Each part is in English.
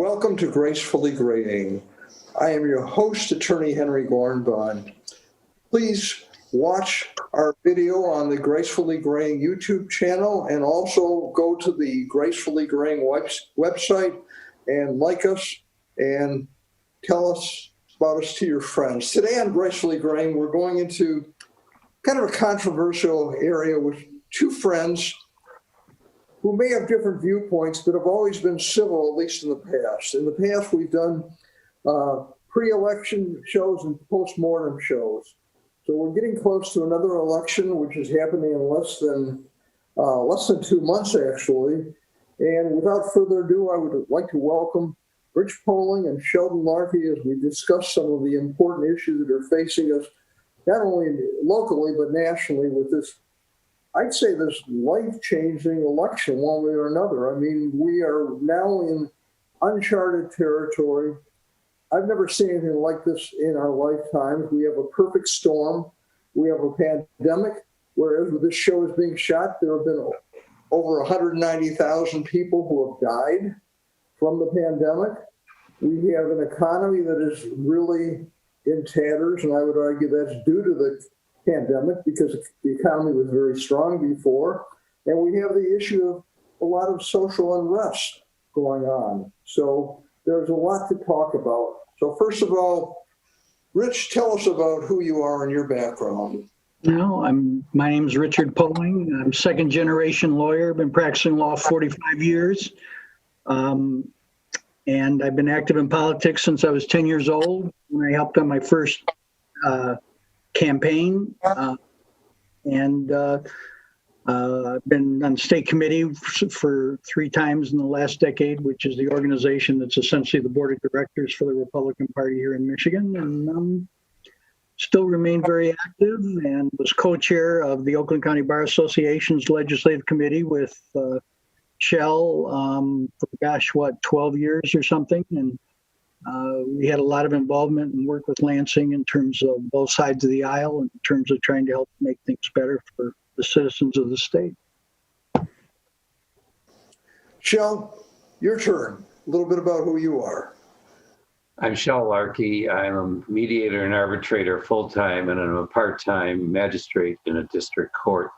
Welcome to Gracefully Graying. I am your host, Attorney Henry Gornbein. Please watch our video on the Gracefully Graying YouTube channel and also go to the Gracefully Graying website and like us and tell us about us to your friends. Today on Gracefully Graying, we're going into kind of a controversial area with two friends who may have different viewpoints, but have always been civil, at least in the past. In the past, we've done pre-election shows and post-mortem shows. So we're getting close to another election, which is happening in less than 2 months, actually. And without further ado, I would like to welcome Rich Poling and Sheldon Larky as we discuss some of the important issues that are facing us, not only locally, but nationally with this, I'd say, this life-changing election one way or another. I mean, we are now in uncharted territory. I've never seen anything like this in our lifetimes. We have a perfect storm. We have a pandemic, whereas this show is being shot, there have been over 190,000 people who have died from the pandemic. We have an economy that is really in tatters, and I would argue that's due to the pandemic because the economy was very strong before. And we have the issue of a lot of social unrest going on. So there's a lot to talk about. So first of all, Rich, tell us about who you are and your background. My name's Richard Poling. I'm second-generation lawyer. Been practicing law 45 years. And I've been active in politics since I was 10 years old when I helped on my first campaign. I've been on the state committee for 3 times in the last decade, which is the organization that's essentially the board of directors for the Republican Party here in Michigan. And still remain very active and was co-chair of the Oakland County Bar Association's legislative committee with Shell for 12 years or something. And we had a lot of involvement and work with Lansing in terms of both sides of the aisle in terms of trying to help make things better for the citizens of the state. Shel, your turn. A little bit about who you are. I'm Sheldon Larky. I'm a mediator and arbitrator full-time, and I'm a part-time magistrate in a district court.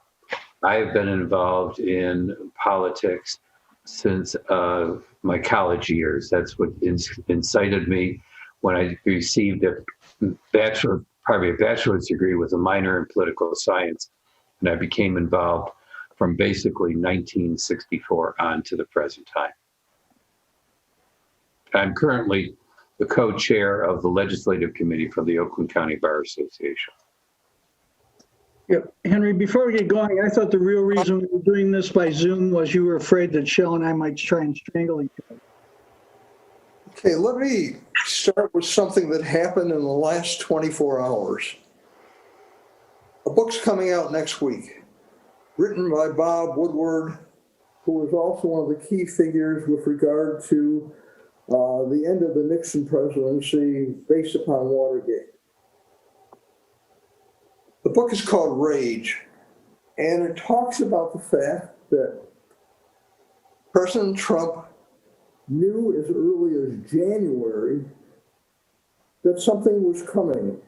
I have been involved in politics since my college years. That's what incited me when I received a bachelor's degree with a minor in political science. And I became involved from basically 1964 on to the present time. I'm currently the co-chair of the legislative committee for the Oakland County Bar Association. Yep. Henry, before we get going, I thought the real reason we were doing this by Zoom was you were afraid that Shell and I might try and strangle each other. Okay, let me start with something that happened in the last 24 hours. A book's coming out next week, written by Bob Woodward, who is also one of the key figures with regard to the end of the Nixon presidency based upon Watergate. The book is called Rage, and it talks about the fact that President Trump knew as early as January that something was coming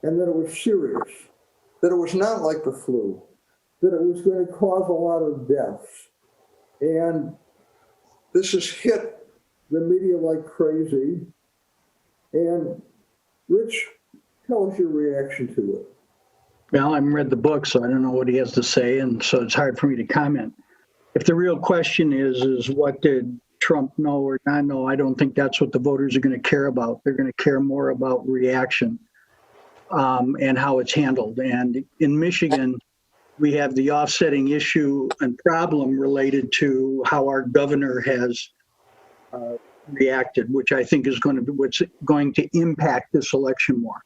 and that it was serious, that it was not like the flu, that it was going to cause a lot of deaths. And this has hit the media like crazy. And Rich, tell us your reaction to it. Well, I haven't read the book, so I don't know what he has to say, and so it's hard for me to comment. If the real question is what did Trump know or not know, I don't think that's what the voters are going to care about. They're going to care more about reaction and how it's handled. And in Michigan, we have the offsetting issue and problem related to how our governor has reacted, which I think is going to be what's going to impact this election more.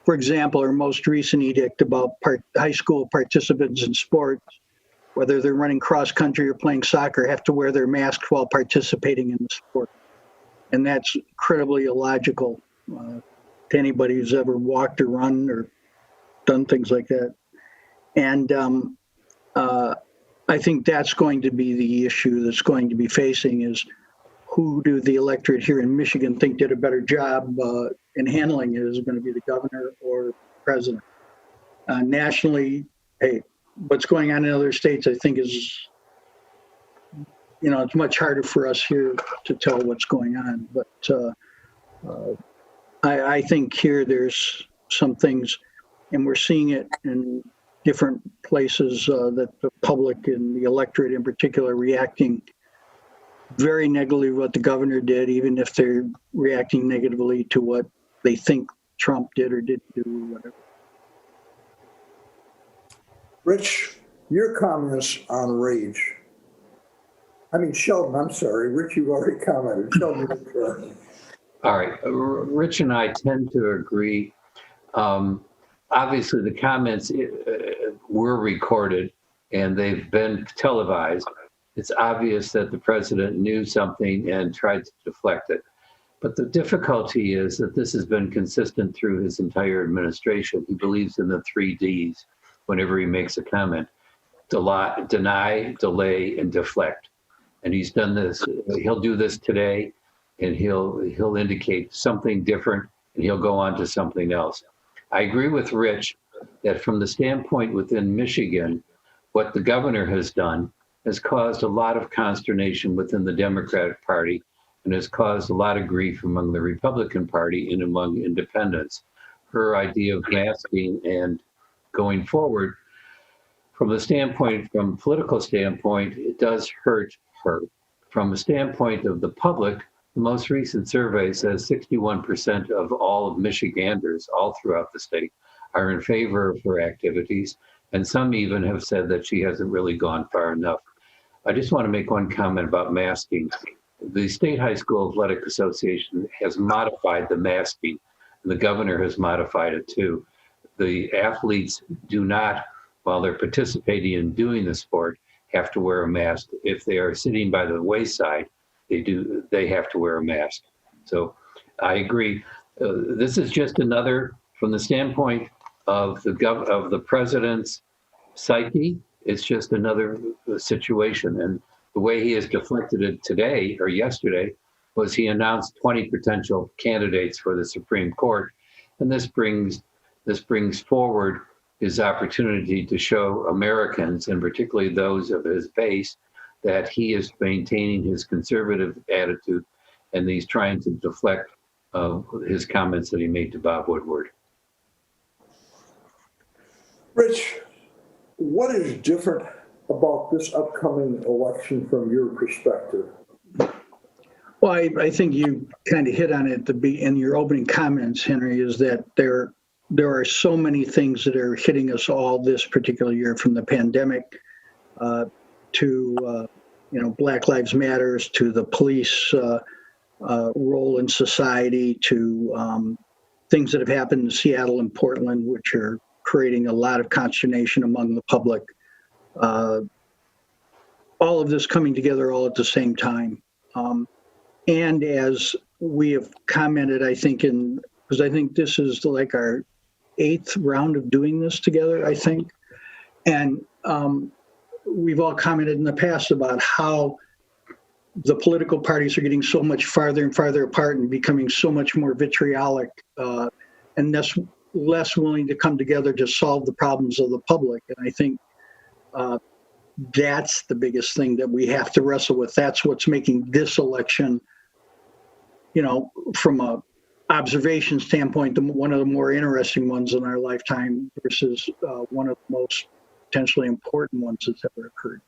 For example, our most recent edict about high school participants in sports, whether they're running cross country or playing soccer, have to wear their masks while participating in the sport. And that's incredibly illogical to anybody who's ever walked or run or done things like that. And I think that's going to be the issue that's going to be facing is who do the electorate here in Michigan think did a better job in handling it? Is it going to be the governor or president? Nationally, hey, what's going on in other states, I think is, it's much harder for us here to tell what's going on. But I think here there's some things, and we're seeing it in different places that the public and the electorate in particular reacting very negatively to what the governor did, even if they're reacting negatively to what they think Trump did or didn't do or whatever. Rich, your comments on rage. Sheldon, I'm sorry. Rich, you've already commented. Sheldon, your turn. All right. Rich and I tend to agree. Obviously, the comments were recorded and they've been televised. It's obvious that the president knew something and tried to deflect it. But the difficulty is that this has been consistent through his entire administration. He believes in the 3 Ds whenever he makes a comment: deny, delay, and deflect. And he's done this. He'll do this today, and he'll indicate something different, and he'll go on to something else. I agree with Rich that from the standpoint within Michigan, what the governor has done has caused a lot of consternation within the Democratic Party and has caused a lot of grief among the Republican Party and among independents. Her idea of masking and going forward, from a political standpoint, it does hurt her. From a standpoint of the public, the most recent survey says 61% of all of Michiganders, all throughout the state, are in favor of her activities, and some even have said that she hasn't really gone far enough. I just want to make one comment about masking. The State High School Athletic Association has modified the masking, and the governor has modified it too. The athletes do not, while they're participating in doing the sport, have to wear a mask. If they are sitting by the wayside, they have to wear a mask. So I agree. This is just another, from the standpoint of the president's psyche, it's just another situation. And the way he has deflected it today or yesterday was he announced 20 potential candidates for the Supreme Court. And this brings forward his opportunity to show Americans, and particularly those of his base, that he is maintaining his conservative attitude, and he's trying to deflect his comments that he made to Bob Woodward. Rich, what is different about this upcoming election from your perspective? Well, I think you kind of hit on it in your opening comments, Henry, is that there are so many things that are hitting us all this particular year, from the pandemic to Black Lives Matters, to the police role in society, to things that have happened in Seattle and Portland, which are creating a lot of consternation among the public. All of this coming together all at the same time. And as we have commented, I think because I think this is like our 8th round of doing this together, I think. And we've all commented in the past about how the political parties are getting so much farther and farther apart and becoming so much more vitriolic and less willing to come together to solve the problems of the public. And I think that's the biggest thing that we have to wrestle with. That's what's making this election, from a observation standpoint, one of the more interesting ones in our lifetime versus one of the most potentially important ones that's ever occurred.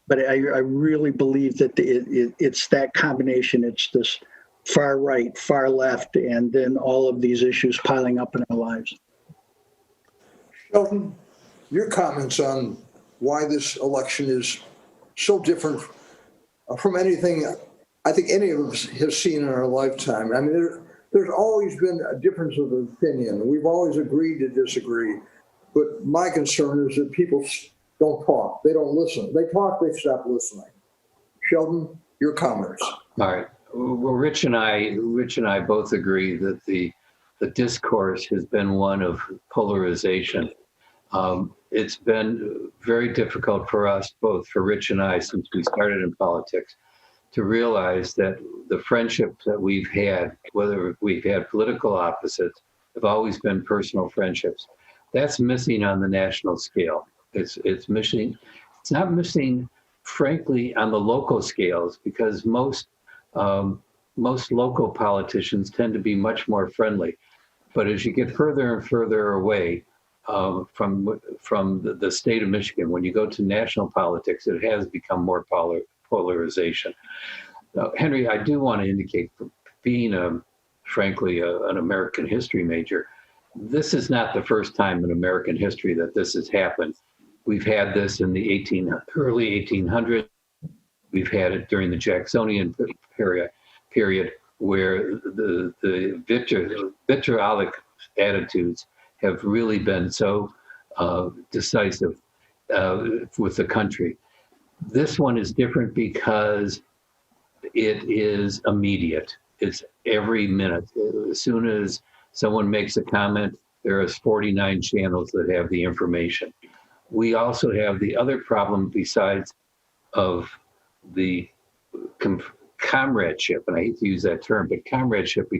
But I really believe that it's that combination. It's this far right, far left, and then all of these issues piling up in our lives. Sheldon, your comments on why this election is so different from anything I think any of us have seen in our lifetime. There's always been a difference of opinion. We've always agreed to disagree. But my concern is that people don't talk. They don't listen. They talk, they stop listening. Sheldon, your comments. All right. Well, Rich and I both agree that the discourse has been one of polarization. It's been very difficult for us, both for Rich and I, since we started in politics, to realize that the friendships that we've had, whether we've had political opposites, have always been personal friendships. That's missing on the national scale. It's missing. It's not missing, frankly, on the local scales, because most local politicians tend to be much more friendly. But as you get further and further away from the state of Michigan, when you go to national politics, it has become more polarization. Henry, I do want to indicate, being frankly an American history major, this is not the first time in American history that this has happened. We've had this in the early 1800s. We've had it during the Jacksonian period where the vitriolic attitudes have really been so decisive with the country. This one is different because it is immediate. It's every minute. As soon as someone makes a comment, there are 49 channels that have the information. We also have the other problem besides of the comradeship, and I hate to use that term, but comradeship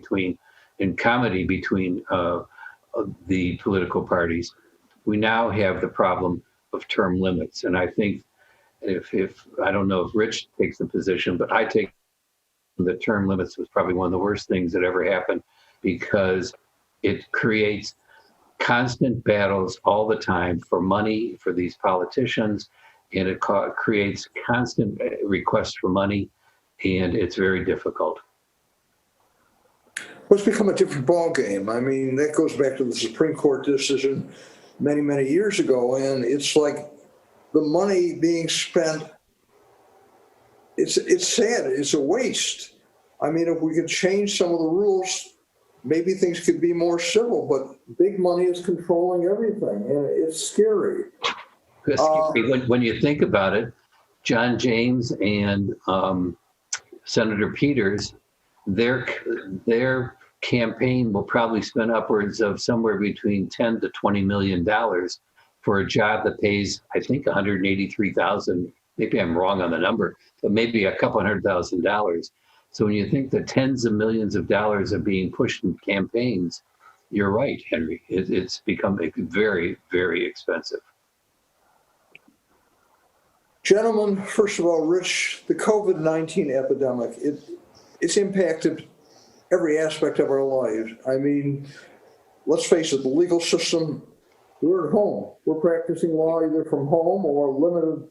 and comedy between the political parties. We now have the problem of term limits. And I think if I don't know if Rich takes the position, but I take the term limits was probably one of the worst things that ever happened, because it creates constant battles all the time for money for these politicians, and it creates constant requests for money, and it's very difficult. Well, it's become a different ballgame. I mean, that goes back to the Supreme Court decision many, many years ago, and it's like the money being spent, it's sad. It's a waste. I mean, if we could change some of the rules, maybe things could be more civil, but big money is controlling everything, and it's scary. When you think about it, John James and Senator Peters, their campaign will probably spend upwards of somewhere between $10 to $20 million for a job that pays, I think, $183,000. Maybe I'm wrong on the number, but maybe a couple $100,000. So when you think that tens of millions of dollars are being pushed in campaigns, you're right, Henry. It's become very, very expensive. Gentlemen, first of all, Rich, the COVID-19 epidemic, it's impacted every aspect of our lives. I mean, let's face it, the legal system, we're at home. We're practicing law either from home or limited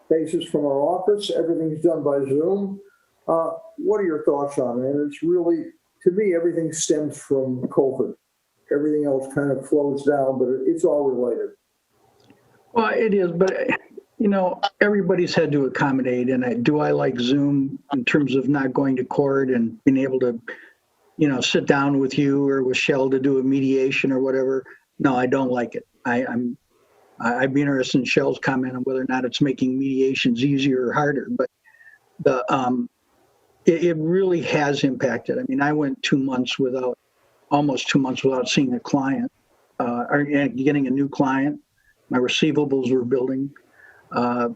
basis from our office. Everything's done by Zoom. What are your thoughts on it? And it's really, to me, everything stems from COVID. Everything else kind of flows down, but it's all related. Well, it is, but everybody's had to accommodate. And do I like Zoom in terms of not going to court and being able to, sit down with you or with Shell to do a mediation or whatever? No, I don't like it. I'd be interested in Shell's comment on whether or not it's making mediations easier or harder. But it really has impacted. I mean, I went almost 2 months without seeing a client, or getting a new client. My receivables were building. But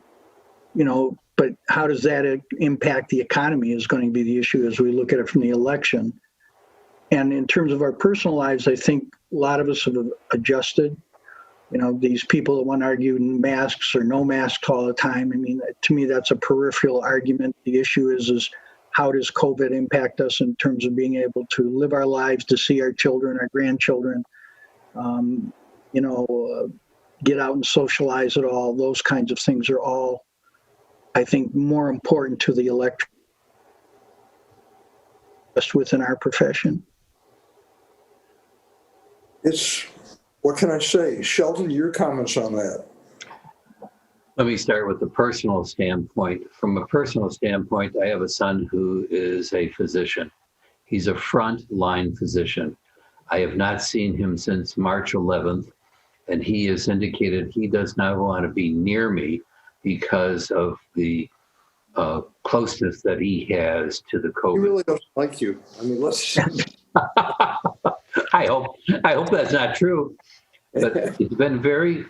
how does that impact the economy is going to be the issue as we look at it from the election. And in terms of our personal lives, I think a lot of us have adjusted. These people that want to argue masks or no masks all the time. I mean, to me, that's a peripheral argument. The issue is how does COVID impact us in terms of being able to live our lives, to see our children, our grandchildren, get out and socialize at all. Those kinds of things are all, I think, more important to the electorate just within our profession. What can I say? Sheldon, your comments on that? Let me start with the personal standpoint. From a personal standpoint, I have a son who is a physician. He's a front-line physician. I have not seen him since March 11th, and he has indicated he does not want to be near me because of the closeness that he has to the COVID. He really doesn't like you. I mean, let's... I hope that's not true, but it's been very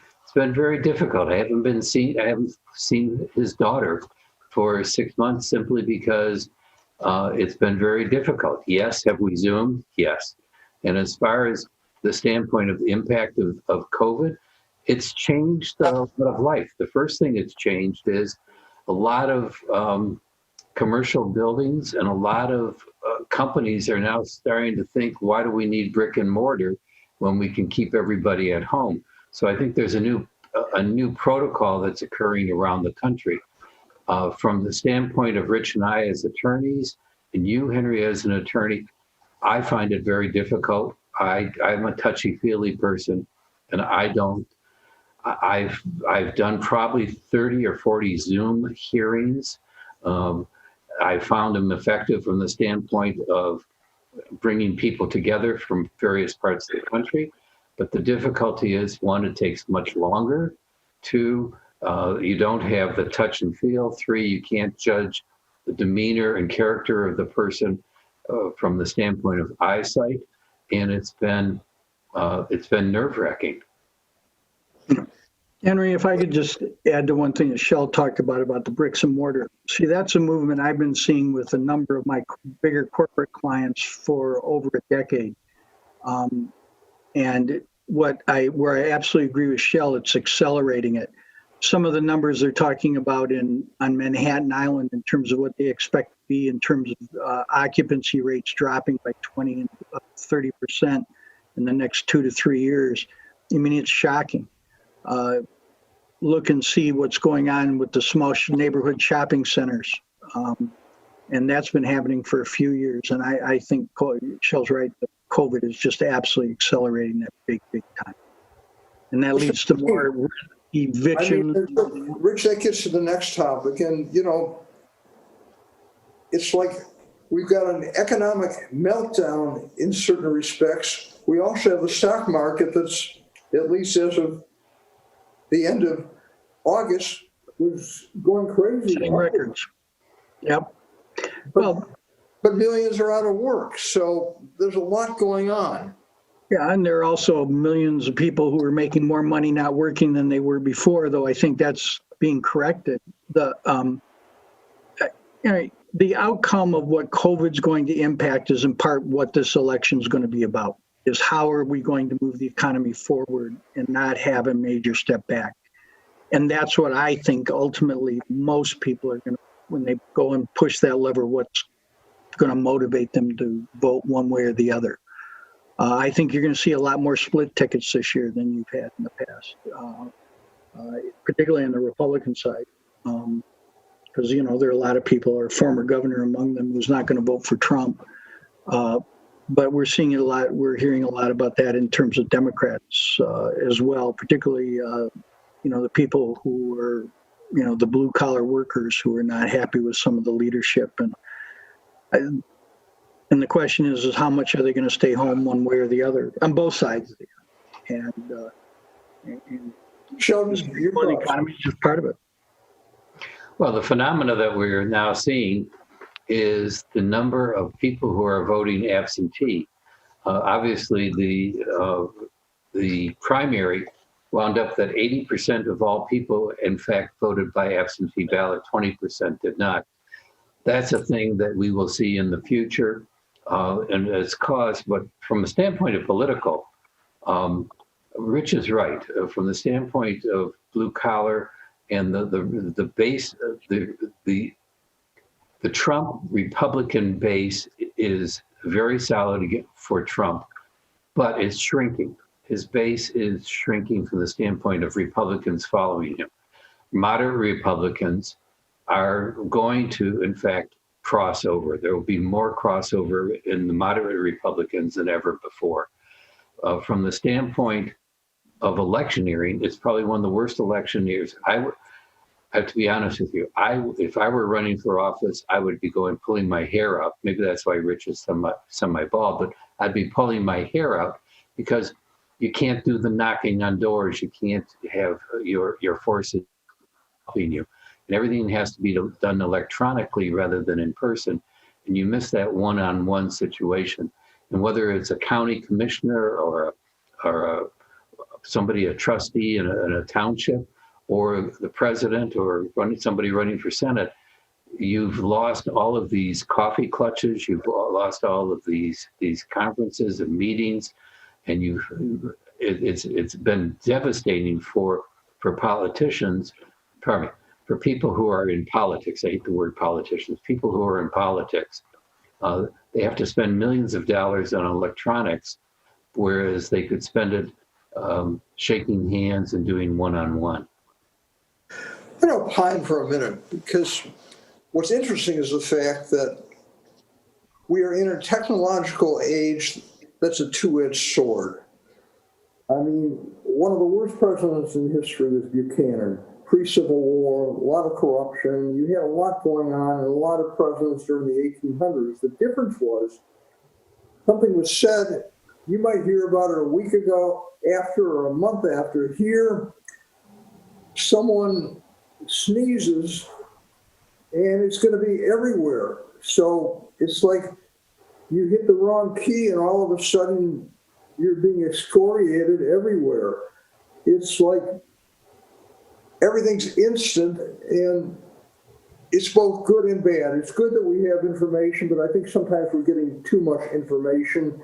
difficult. I haven't seen his daughter for 6 months simply because it's been very difficult. Yes, have we Zoomed? Yes. And as far as the standpoint of the impact of COVID, it's changed a lot of life. The first thing it's changed is a lot of commercial buildings and a lot of companies are now starting to think, why do we need brick and mortar when we can keep everybody at home? So I think there's a new protocol that's occurring around the country. From the standpoint of Rich and I as attorneys, and you, Henry, as an attorney, I find it very difficult. I'm a touchy-feely person, and I've done probably 30 or 40 Zoom hearings. I found them effective from the standpoint of bringing people together from various parts of the country. But the difficulty is, one, it takes much longer. Two, you don't have the touch and feel. Three, you can't judge the demeanor and character of the person from the standpoint of eyesight. And it's been nerve-wracking. Henry, if I could just add to one thing that Shell talked about the bricks and mortar. See, that's a movement I've been seeing with a number of my bigger corporate clients for over a decade. And where I absolutely agree with Shell, it's accelerating it. Some of the numbers they're talking about on Manhattan Island in terms of what they expect to be in terms of occupancy rates dropping by 20 and 30% in the next 2 to 3 years. I mean, it's shocking. Look and see what's going on with the small neighborhood shopping centers. And that's been happening for a few years. And I think Shell's right, that COVID is just absolutely accelerating that big time. And that leads to more eviction. I mean, Rich, that gets to the next topic. And, it's like we've got an economic meltdown in certain respects. We also have the stock market that's, at least as of the end of August, was going crazy. Setting records. Yep. But millions are out of work. So there's a lot going on. Yeah, and there are also millions of people who are making more money not working than they were before, though I think that's being corrected. The outcome of what COVID's going to impact is in part what this election is going to be about, is how are we going to move the economy forward and not have a major step back. And that's what I think ultimately most people are going to, when they go and push that lever, what's going to motivate them to vote one way or the other. I think you're going to see a lot more split tickets this year than you've had in the past, particularly on the Republican side. Because, there are a lot of people, or former governor among them, who's not going to vote for Trump. But we're seeing it a lot. We're hearing a lot about that in terms of Democrats as well, particularly, the people who are, the blue collar workers who are not happy with some of the leadership. And the question is how much are they going to stay home one way or the other on both sides? And Sheldon, the economy is just part of it. Well, the phenomena that we're now seeing is the number of people who are voting absentee. Obviously, the primary wound up that 80% of all people, in fact, voted by absentee ballot, 20% did not. That's a thing that we will see in the future. And it's caused, but from a standpoint of political, Rich is right. From the standpoint of blue collar and the base, the Trump Republican base is very solid for Trump, but it's shrinking. His base is shrinking from the standpoint of Republicans following him. Moderate Republicans are going to, in fact, crossover. There will be more crossover in the moderate Republicans than ever before. From the standpoint of electioneering, it's probably one of the worst election years. I have to be honest with you. If I were running for office, I would be pulling my hair out. Maybe that's why Rich is semi-bald, but I'd be pulling my hair out because you can't do the knocking on doors. You can't have your forces helping you. And everything has to be done electronically rather than in person. And you miss that one-on-one situation. And whether it's a county commissioner or a trustee in a township, or the president or somebody running for Senate, you've lost all of these coffee clutches, you've lost all of these conferences and meetings, and it's been devastating for politicians, pardon me, for people who are in politics. I hate the word politicians. People who are in politics, they have to spend millions of dollars on electronics, whereas they could spend it shaking hands and doing one-on-one. I'm going to opine for a minute, because what's interesting is the fact that we are in a technological age that's a two-edged sword. I mean, one of the worst presidents in history was Buchanan. Pre-Civil War, a lot of corruption. You had a lot going on, and a lot of presidents during the 1800s. The difference was something was said, you might hear about it a week ago, after, or a month after. Here, someone sneezes, and it's going to be everywhere. So it's like you hit the wrong key, and all of a sudden you're being excoriated everywhere. It's like everything's instant, and it's both good and bad. It's good that we have information, but I think sometimes we're getting too much information,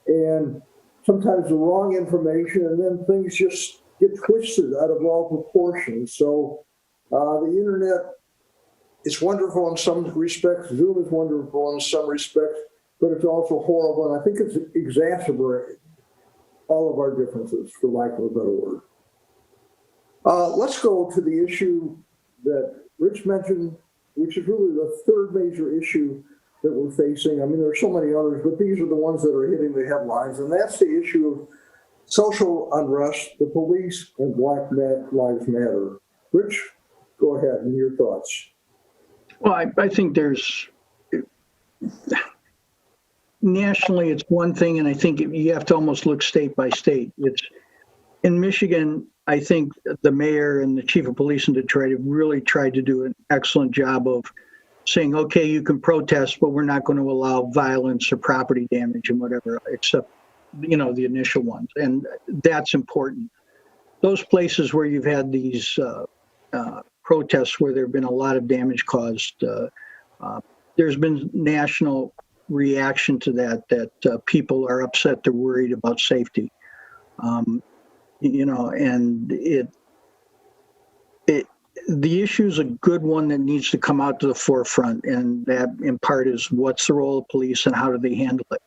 and sometimes the wrong information, and then things just get twisted out of all proportion. So the internet is wonderful in some respects. Zoom is wonderful in some respects, but it's also horrible, and I think it's exacerbated all of our differences, for lack of a better word. Let's go to the issue that Rich mentioned, which is really the third major issue that we're facing. I mean, there are so many others, but these are the ones that are hitting the headlines, and that's the issue of social unrest, the police, and Black Lives Matter. Rich, go ahead, and your thoughts. Well, I think there's nationally, it's one thing, and I think you have to almost look state by state. It's in Michigan. I think the mayor and the chief of police in Detroit have really tried to do an excellent job of saying, okay, you can protest, but we're not going to allow violence or property damage and whatever, except, you know, the initial ones. And that's important. Those places where you've had these protests where there have been a lot of damage caused, there's been national reaction to that people are upset, they're worried about safety. You know, and the issue is a good one that needs to come out to the forefront, and that in part is what's the role of police and how do they handle it.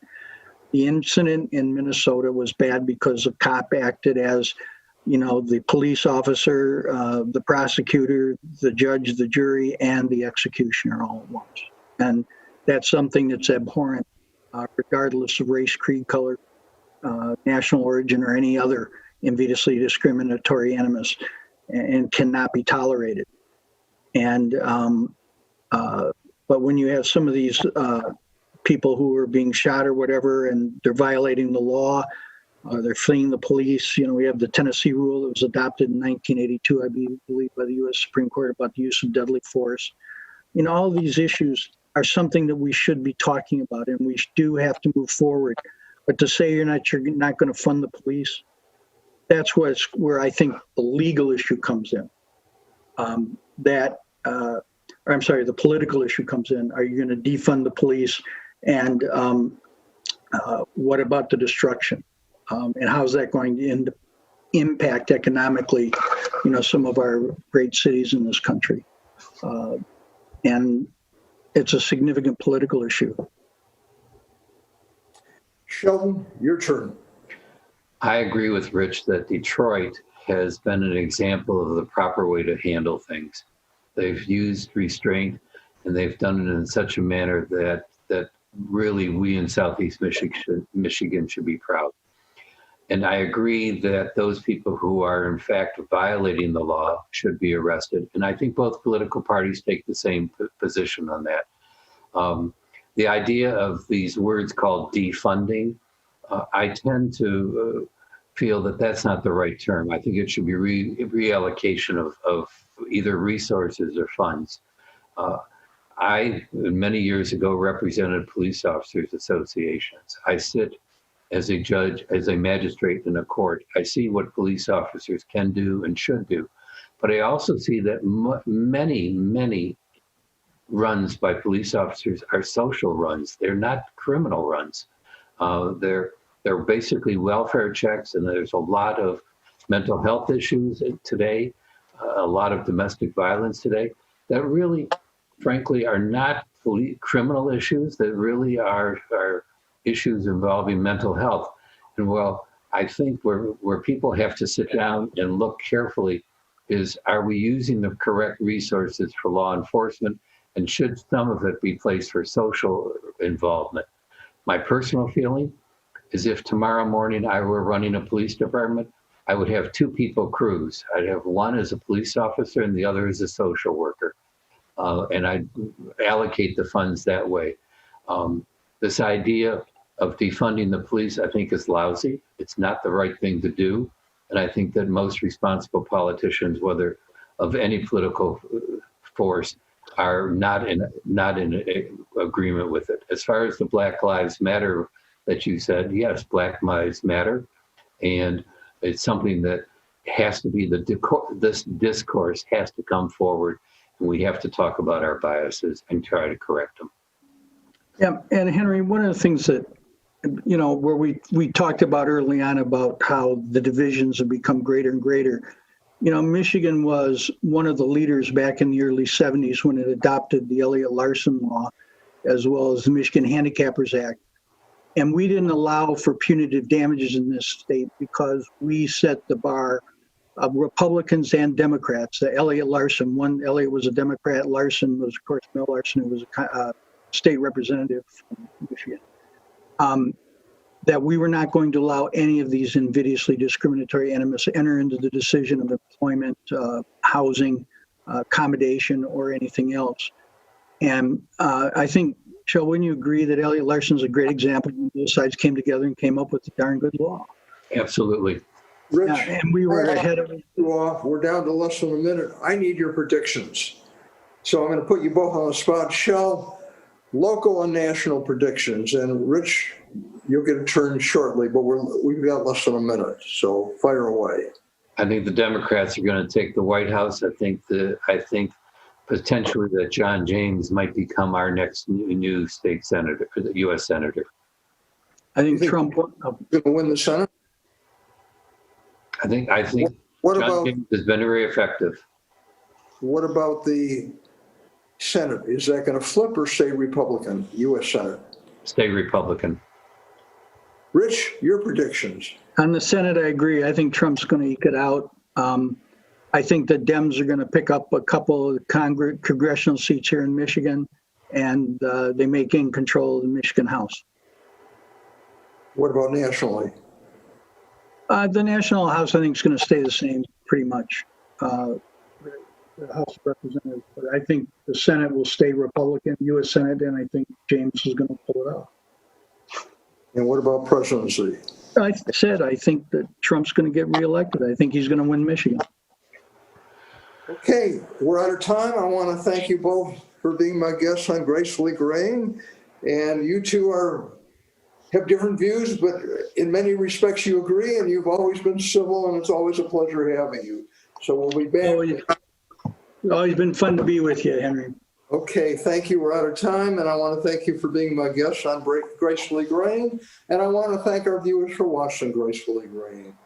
The incident in Minnesota was bad because a cop acted as, you know, the police officer, the prosecutor, the judge, the jury, and the executioner all at once. And that's something that's abhorrent, regardless of race, creed, color, national origin, or any other invidiously discriminatory animus, and cannot be tolerated. And but when you have some of these people who are being shot or whatever, and they're violating the law, they're fleeing the police. You know, we have the Tennessee rule that was adopted in 1982, I believe, by the U.S. Supreme Court about the use of deadly force. You know, all these issues are something that we should be talking about, and we do have to move forward. But to say you're not going to fund the police, that's where I think the legal issue comes in. The political issue comes in. Are you going to defund the police? And what about the destruction? And how's that going to impact economically, you know, some of our great cities in this country? And it's a significant political issue. Sheldon, your turn. I agree with Rich that Detroit has been an example of the proper way to handle things. They've used restraint, and they've done it in such a manner that really we in Southeast Michigan should be proud. And I agree that those people who are in fact violating the law should be arrested. And I think both political parties take the same position on that. The idea of these words called defunding, I tend to feel that that's not the right term. I think it should be reallocation of either resources or funds. I, many years ago, represented police officers associations. I sit as a judge, as a magistrate in a court. I see what police officers can do and should do. But I also see that many runs by police officers are social runs. They're not criminal runs. They're basically welfare checks, and there's a lot of mental health issues today, a lot of domestic violence today that really, frankly, are not criminal issues, that really are issues involving mental health. And well, I think where people have to sit down and look carefully is, are we using the correct resources for law enforcement, and should some of it be placed for social involvement? My personal feeling is, if tomorrow morning I were running a police department, I would have two people crews. I'd have one as a police officer and the other as a social worker. And I'd allocate the funds that way. This idea of defunding the police, I think, is lousy. It's not the right thing to do. And I think that most responsible politicians, whether of any political force, are not in agreement with it. As far as the Black Lives Matter that you said, yes, Black Lives Matter. And it's something that has to be, this discourse has to come forward, and we have to talk about our biases and try to correct them. Yeah, and Henry, one of the things that, where we talked about early on about how the divisions have become greater and greater. Michigan was one of the leaders back in the early 70s when it adopted the Elliott Larson law, as well as the Michigan Handicappers Act. And we didn't allow for punitive damages in this state because we set the bar of Republicans and Democrats. Elliott Larson, Elliott was a Democrat, Larson was, of course, Mel Larson, who was a state representative from Michigan. That we were not going to allow any of these invidiously discriminatory animus enter into the decision of employment, housing, accommodation, or anything else. And I think, Shel, wouldn't you agree that Elliott Larson's a great example? Both sides came together and came up with a darn good law. Absolutely. Rich, and we were ahead of it. We're down to less than a minute. I need your predictions. So I'm going to put you both on the spot. Shel, local and national predictions. And Rich, you'll get a turn shortly, but we've got less than a minute. So fire away. I think the Democrats are going to take the White House. I think potentially that John James might become our next new state senator, the U.S. senator. I think Trump going to win the Senate. I think What James has been very effective. What about the Senate? Is that going to flip or stay Republican, U.S. Senate? Stay Republican. Rich, your predictions. On the Senate, I agree. I think Trump's going to eke it out. I think the Dems are going to pick up a couple of congressional seats here in Michigan, and they may gain control of the Michigan House. What about nationally? The National House, I think, is going to stay the same pretty much. The House of Representatives, but I think the Senate will stay Republican, U.S. Senate, and I think James is going to pull it off. And what about presidency? I said I think that Trump's going to get reelected. I think he's going to win Michigan. Okay, we're out of time. I want to thank you both for being my guests on Gracefully Graying. And you two have different views, but in many respects you agree, and you've always been civil, and it's always a pleasure having you. So we'll be back. It's always been fun to be with you, Henry. Okay, thank you. We're out of time, and I want to thank you for being my guest on Gracefully Graying, and I want to thank our viewers for watching Gracefully Graying.